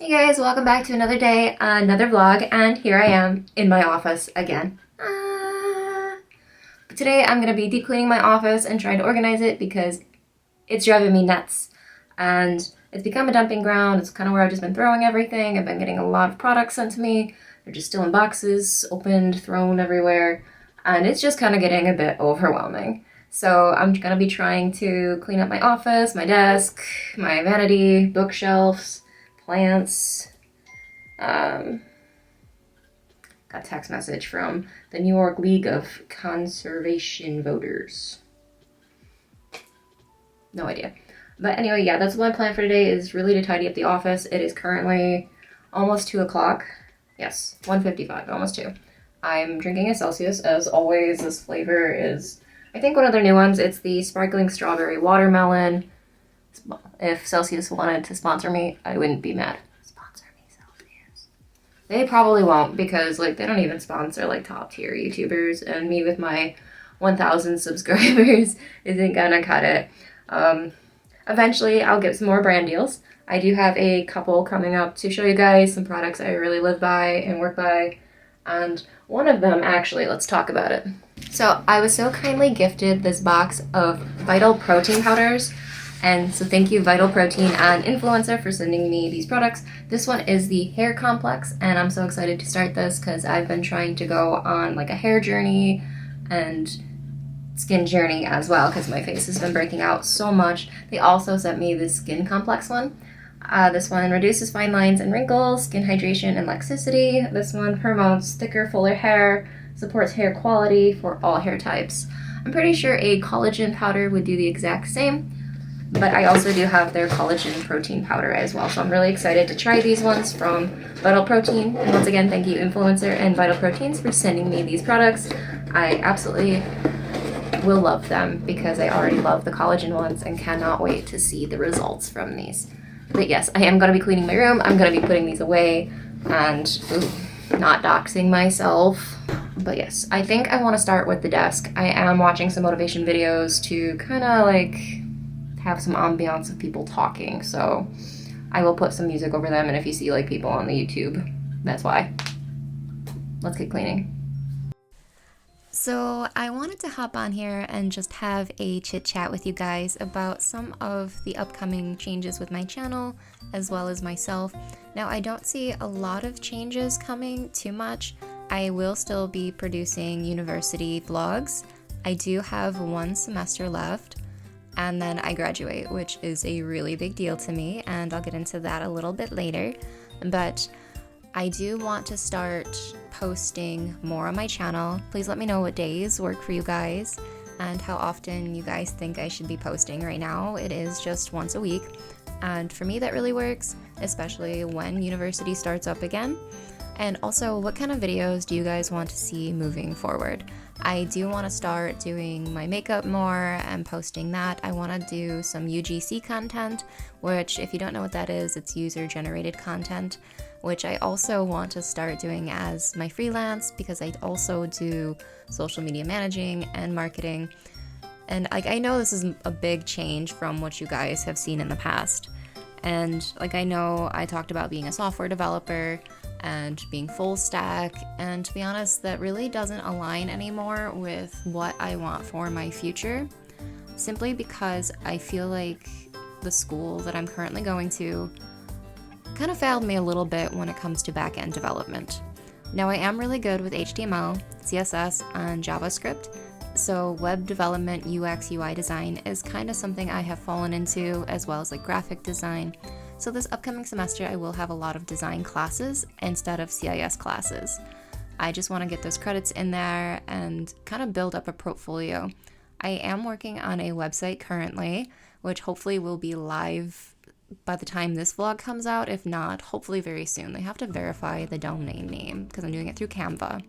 Hey guys, welcome back to another day, another vlog, and here I am in my office again. Today I'm going to be deep cleaning my office and trying to organize it because it's driving me nuts. And it's become a dumping ground. It's kind of where I've just been throwing everything. I've been getting a lot of products sent to me. They're just still in boxes, opened, thrown everywhere. And it's just kind of getting a bit overwhelming. So I'm going to be trying to clean up my office, my desk, my vanity, bookshelves, plants. Got a text message from the New York League of Conservation Voters. No idea. But anyway, yeah, that's my plan for today, is really to tidy up the office. It is currently almost 2 o'clock. Yes, 1:55, almost 2. I'm drinking a Celsius, as always. This flavor is, I think, one of their new ones. It's the sparkling strawberry watermelon. If Celsius wanted to sponsor me, I wouldn't be mad. Sponsor me, Celsius. They probably won't, because like they don't even sponsor like top tier YouTubers, and me with my 1,000 subscribers isn't gonna cut it. Eventually I'll get some more brand deals. I do have a couple coming up to show you guys some products I really live by and work by, and one of them, actually, let's talk about it. So I was so kindly gifted this box of Vital Protein powders. And so thank you, Vital Protein and Influencer, for sending me these products. This one is the hair complex, and I'm so excited to start this because I've been trying to go on like a hair journey and skin journey as well because my face has been breaking out so much. They also sent me the skin complex one. This one reduces fine lines and wrinkles, skin hydration and laxicity. This one promotes thicker, fuller hair, supports hair quality for all hair types. I'm pretty sure a collagen powder would do the exact same. But I also do have their collagen protein powder as well. So I'm really excited to try these ones from Vital Protein. And once again, thank you, Influencer and Vital Proteins, for sending me these products. I absolutely will love them because I already love the collagen ones and cannot wait to see the results from these. But yes, I am going to be cleaning my room. I'm going to be putting these away and not doxing myself. But yes, I think I want to start with the desk. I am watching some motivation videos to kind of like have some ambiance of people talking, so I will put some music over them, and if you see like people on the YouTube, that's why. Let's get cleaning. So I wanted to hop on here and just have a chit chat with you guys about some of the upcoming changes with my channel as well as myself. Now, I don't see a lot of changes coming too much. I will still be producing university vlogs. I do have 1 semester left, and then I graduate, which is a really big deal to me, and I'll get into that a little bit later. But I do want to start posting more on my channel. Please let me know what days work for you guys and how often you guys think I should be posting. Right now it is just once a week, and for me that really works, especially when university starts up again. And also, what kind of videos do you guys want to see moving forward? I do want to start doing my makeup more and posting that. I want to do some UGC content, which, if you don't know what that is, it's user-generated content, which I also want to start doing as my freelance because I also do social media managing and marketing. And like, I know this is a big change from what you guys have seen in the past. And like, I know I talked about being a software developer and being full stack, and to be honest, that really doesn't align anymore with what I want for my future, simply because I feel like the school that I'm currently going to kind of failed me a little bit when it comes to back-end development. Now, I am really good with HTML, CSS, and JavaScript, so web development, UX, UI design is kind of something I have fallen into, as well as like graphic design. So this upcoming semester, I will have a lot of design classes instead of CIS classes. I just want to get those credits in there and kind of build up a portfolio. I am working on a website currently, which hopefully will be live by the time this vlog comes out. If not, hopefully very soon. They have to verify the domain name because I'm doing it through Canva.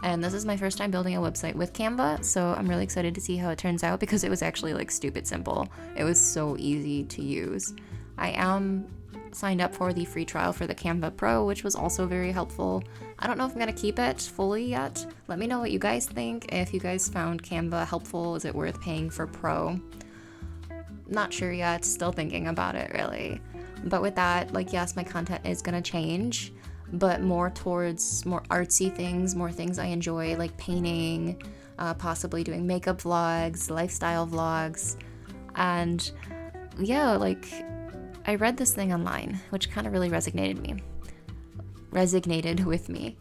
And this is my first time building a website with Canva, so I'm really excited to see how it turns out because it was actually like stupid simple. It was so easy to use. I am signed up for the free trial for the Canva Pro, which was also very helpful. I don't know if I'm going to keep it fully yet. Let me know what you guys think. If you guys found Canva helpful, is it worth paying for Pro? Not sure yet, still thinking about it really. But with that, like, yes, my content is gonna change, but more towards more artsy things, more things I enjoy, like painting, possibly doing makeup vlogs, lifestyle vlogs. And yeah, like, I read this thing online, which kind of really resonated with me.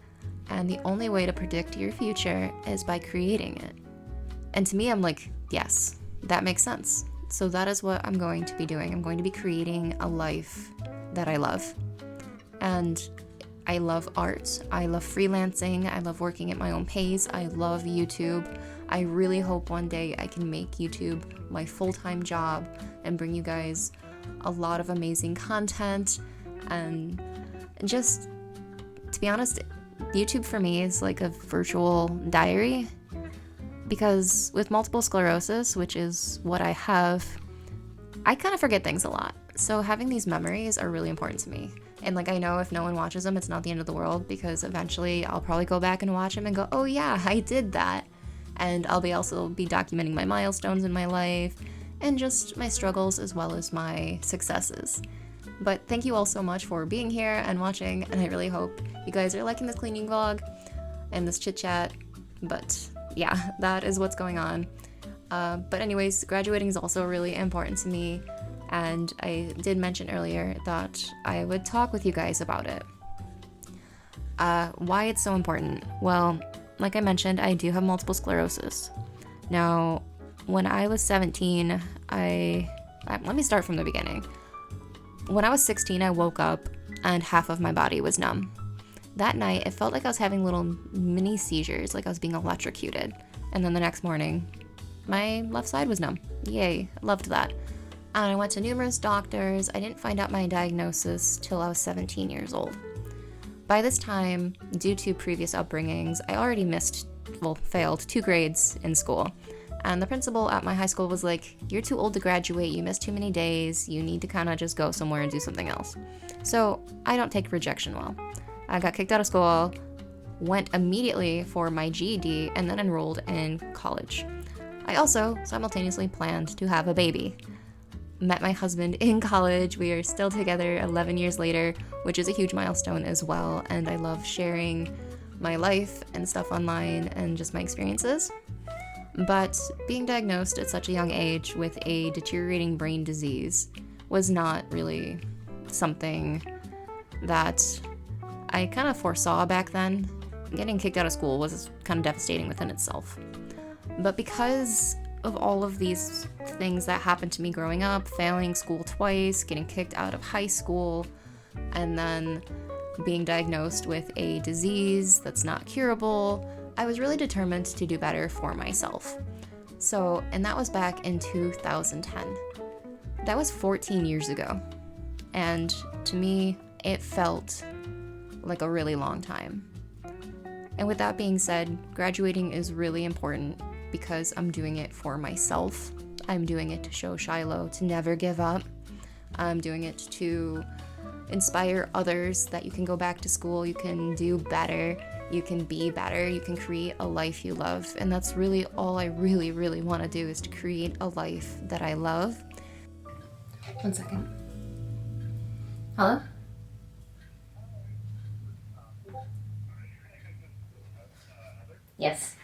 And the only way to predict your future is by creating it. And to me, I'm like, yes, that makes sense. So that is what I'm going to be doing. I'm going to be creating a life that I love. And I love art. I love freelancing. I love working at my own pace. I love YouTube. I really hope one day I can make YouTube my full-time job and bring you guys a lot of amazing content. And just, to be honest, YouTube for me is like a virtual diary, because with multiple sclerosis, which is what I have, I kind of forget things a lot. So having these memories are really important to me. And like, I know if no one watches them, it's not the end of the world, because eventually I'll probably go back and watch them and go, oh yeah, I did that. And I'll also be documenting my milestones in my life and just my struggles as well as my successes. But thank you all so much for being here and watching, and I really hope you guys are liking this cleaning vlog and this chit chat. But yeah, that is what's going on. But anyways, graduating is also really important to me, and I did mention earlier that I would talk with you guys about it. Why it's so important? Well, like I mentioned, I do have multiple sclerosis. Now, when I was 17, let me start from the beginning. When I was 16, I woke up and half of my body was numb. That night, it felt like I was having little mini seizures, like I was being electrocuted. And then the next morning, my left side was numb. Yay, loved that. And I went to numerous doctors. I didn't find out my diagnosis till I was 17 years old. By this time, due to previous upbringings, I already failed 2 grades in school. And the principal at my high school was like, you're too old to graduate, you missed too many days, you need to kind of just go somewhere and do something else. So I don't take rejection well. I got kicked out of school, went immediately for my GED, and then enrolled in college. I also simultaneously planned to have a baby. Met my husband in college. We are still together 11 years later, which is a huge milestone as well. And I love sharing my life and stuff online and just my experiences. But being diagnosed at such a young age with a deteriorating brain disease was not really something that I kind of foresaw back then. Getting kicked out of school was kind of devastating within itself. But because of all of these things that happened to me growing up, failing school twice, getting kicked out of high school, and then being diagnosed with a disease that's not curable, I was really determined to do better for myself. And that was back in 2010. That was 14 years ago. And to me, it felt like a really long time. And with that being said, graduating is really important because I'm doing it for myself. I'm doing it to show Shiloh to never give up. I'm doing it to inspire others that you can go back to school, you can do better, you can be better, you can create a life you love. And that's really all I really, really want to do, is to create a life that I love. 1 second. Hello? Yes.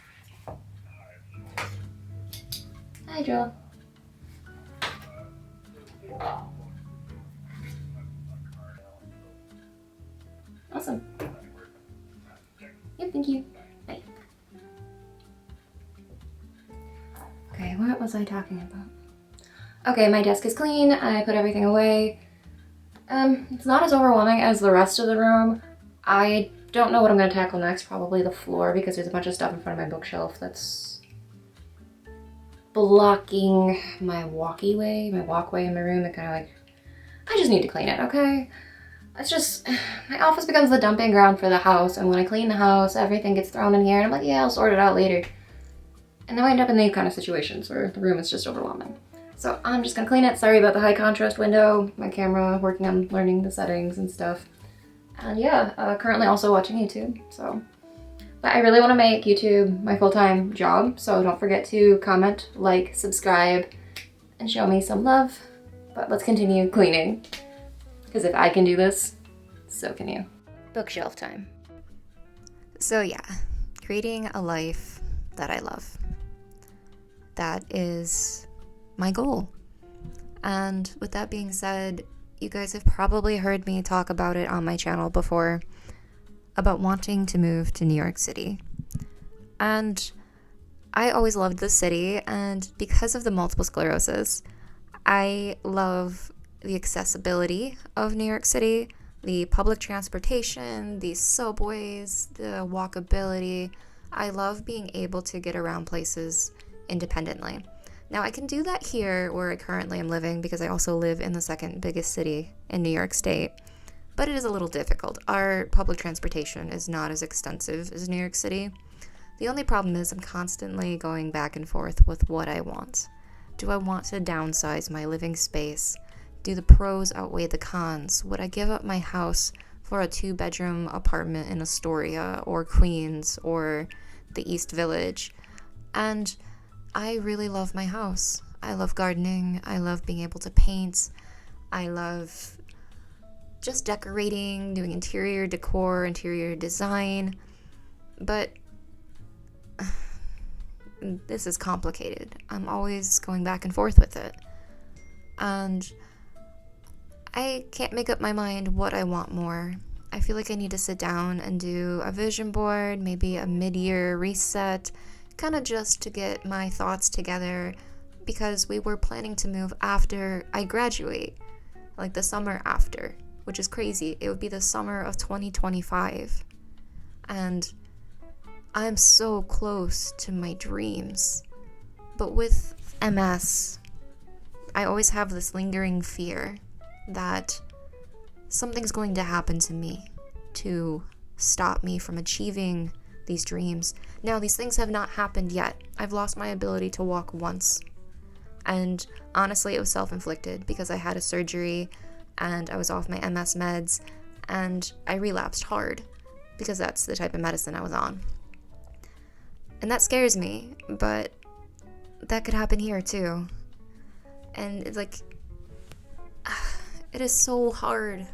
Hi, Joel. Awesome. Yep, thank you. Bye. Okay, what was I talking about? Okay, my desk is clean. I put everything away. It's not as overwhelming as the rest of the room. I don't know what I'm gonna tackle next. Probably the floor, because there's a bunch of stuff in front of my bookshelf that's blocking my walkway in my room. That kind of like, I just need to clean it, okay? It's just, my office becomes the dumping ground for the house, and when I clean the house, everything gets thrown in here, and I'm like, yeah, I'll sort it out later. And then I end up in these kind of situations where the room is just overwhelming. So I'm just gonna clean it. Sorry about the high contrast window, my camera, working on learning the settings and stuff. And yeah, currently also watching YouTube, so. But I really wanna make YouTube my full-time job, so don't forget to comment, like, subscribe, and show me some love. But let's continue cleaning. Because if I can do this, so can you. Bookshelf time. So yeah, creating a life that I love. That is my goal. And with that being said, you guys have probably heard me talk about it on my channel before, about wanting to move to New York City. And I always loved the city, and because of the multiple sclerosis, I love the accessibility of New York City, the public transportation, the subways, the walkability. I love being able to get around places independently. Now, I can do that here where I currently am living because I also live in the second biggest city in New York State, but it is a little difficult. Our public transportation is not as extensive as New York City. The only problem is I'm constantly going back and forth with what I want. Do I want to downsize my living space? Do the pros outweigh the cons? Would I give up my house for a 2-bedroom apartment in Astoria or Queens or the East Village? And I really love my house. I love gardening. I love being able to paint. I love just decorating, doing interior decor, interior design. But this is complicated. I'm always going back and forth with it. And I can't make up my mind what I want more. I feel like I need to sit down and do a vision board, maybe a mid-year reset, kind of just to get my thoughts together, because we were planning to move after I graduate, like the summer after, which is crazy. It would be the summer of 2025. And I'm so close to my dreams. But with MS, I always have this lingering fear that something's going to happen to me to stop me from achieving these dreams. Now, these things have not happened yet. I've lost my ability to walk once. And honestly, it was self-inflicted because I had a surgery and I was off my MS meds and I relapsed hard because that's the type of medicine I was on. And that scares me, but that could happen here too. And it's like, it is so hard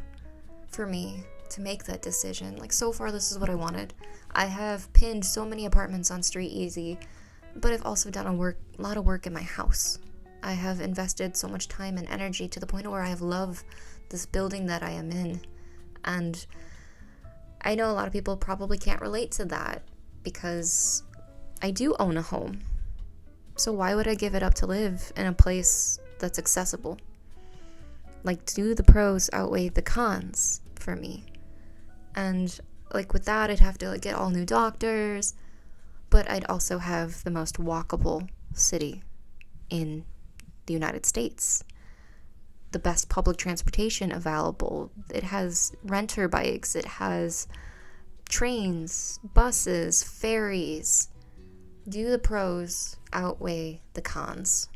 for me to make that decision. Like, so far, this is what I wanted. I have pinned so many apartments on Street Easy, but I've also done a lot of work in my house. I have invested so much time and energy to the point where I have loved this building that I am in. And I know a lot of people probably can't relate to that because I do own a home. So why would I give it up to live in a place that's accessible? Like, do the pros outweigh the cons for me? And like with that, I'd have to like get all new doctors, but I'd also have the most walkable city in the United States. The best public transportation available. It has renter bikes, it has trains, buses, ferries. Do the pros outweigh the cons?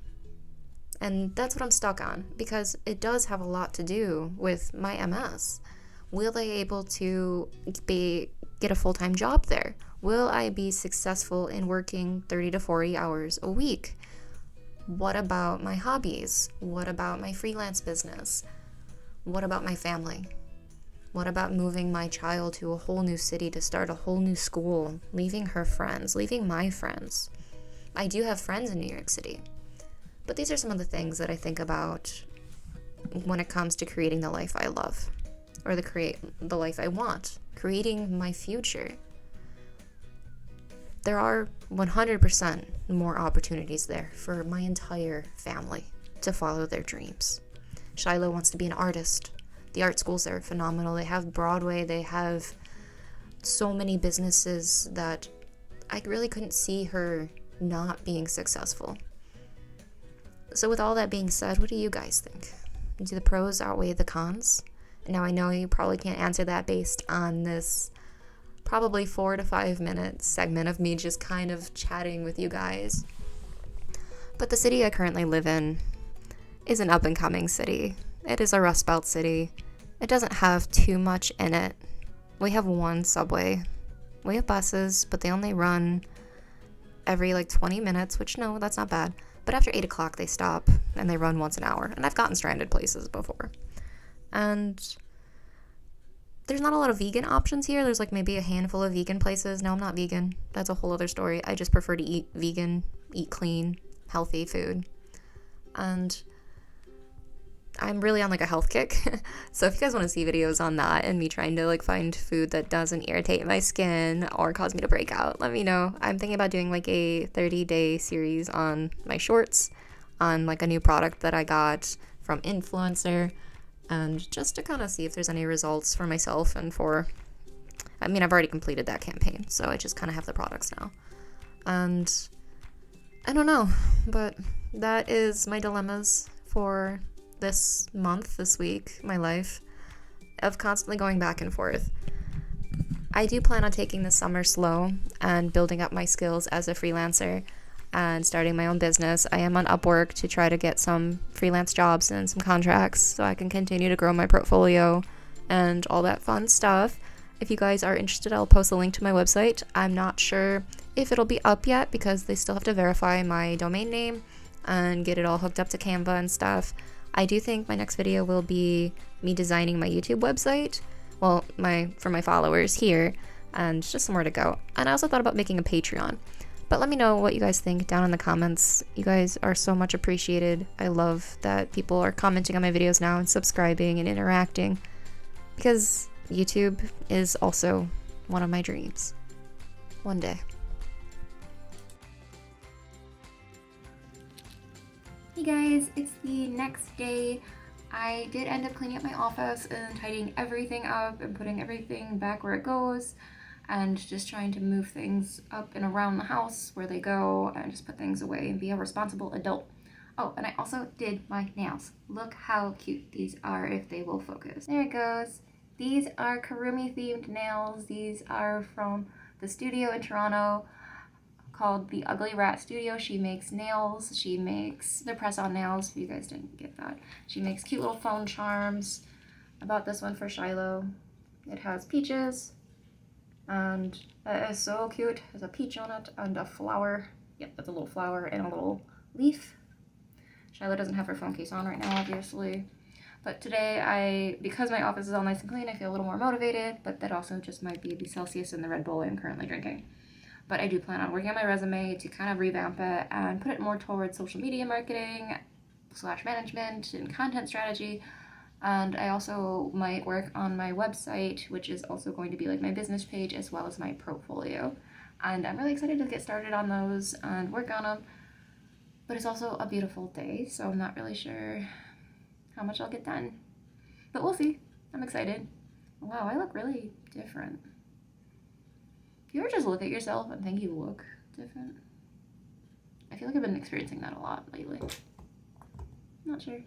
And that's what I'm stuck on, because it does have a lot to do with my MS. Will I be able to get a full-time job there? Will I be successful in working 30 to 40 hours a week? What about my hobbies? What about my freelance business? What about my family? What about moving my child to a whole new city to start a whole new school, leaving her friends, leaving my friends? I do have friends in New York City. But these are some of the things that I think about when it comes to creating the life I love, or the life I want, creating my future. There are 100% more opportunities there for my entire family to follow their dreams. Shiloh wants to be an artist. The art schools there are phenomenal. They have Broadway. They have so many businesses that I really couldn't see her not being successful. So with all that being said, what do you guys think? Do the pros outweigh the cons? Now, I know you probably can't answer that based on this probably 4 to 5 minute segment of me just kind of chatting with you guys. But the city I currently live in is an up-and-coming city. It is a Rust Belt city. It doesn't have too much in it. We have one subway. We have buses, but they only run every 20 minutes, which no, that's not bad. But after 8 o'clock, they stop, and they run once an hour. And I've gotten stranded places before. And there's not a lot of vegan options here. There's like maybe a handful of vegan places. No, I'm not vegan. That's a whole other story. I just prefer to eat vegan, eat clean, healthy food. And I'm really on like a health kick. So if you guys want to see videos on that and me trying to like find food that doesn't irritate my skin or cause me to break out, let me know. I'm thinking about doing like a 30-day series on my shorts on like a new product that I got from influencer, and just to kind of see if there's any results for myself and for, I mean, I've already completed that campaign, so I just kind of have the products now. And I don't know, but that is my dilemmas for this month, this week, my life, of constantly going back and forth. I do plan on taking the summer slow and building up my skills as a freelancer and starting my own business. I am on Upwork to try to get some freelance jobs and some contracts so I can continue to grow my portfolio and all that fun stuff. If you guys are interested, I'll post a link to my website. I'm not sure if it'll be up yet because they still have to verify my domain name and get it all hooked up to Canva and stuff. I do think my next video will be me designing my YouTube website, well, for my followers here, and just somewhere to go. And I also thought about making a Patreon. But let me know what you guys think down in the comments. You guys are so much appreciated. I love that people are commenting on my videos now and subscribing and interacting, because YouTube is also one of my dreams. One day. Hey guys, it's the next day. I did end up cleaning up my office and tidying everything up and putting everything back where it goes, and just trying to move things up and around the house where they go and just put things away and be a responsible adult. Oh, and I also did my nails. Look how cute these are if they will focus. There it goes. These are Karumi themed nails. These are from the studio in Toronto called the Ugly Rat Studio. She makes nails. She makes the press-on nails, if you guys didn't get that. She makes cute little phone charms. I bought this one for Shiloh. It has peaches, and it is so cute. There's a peach on it and a flower. Yep, that's a little flower and a little leaf. Shiloh doesn't have her phone case on right now, obviously. But today, because my office is all nice and clean, I feel a little more motivated, but that also just might be the Celsius and the Red Bull I'm currently drinking. But I do plan on working on my resume to kind of revamp it and put it more towards social media marketing / management and content strategy. And I also might work on my website, which is also going to be like my business page as well as my portfolio. And I'm really excited to get started on those and work on them. But it's also a beautiful day, so I'm not really sure how much I'll get done. But we'll see. I'm excited. Wow, I look really different. Do you ever just look at yourself and think you look different? I feel like I've been experiencing that a lot lately. Not sure.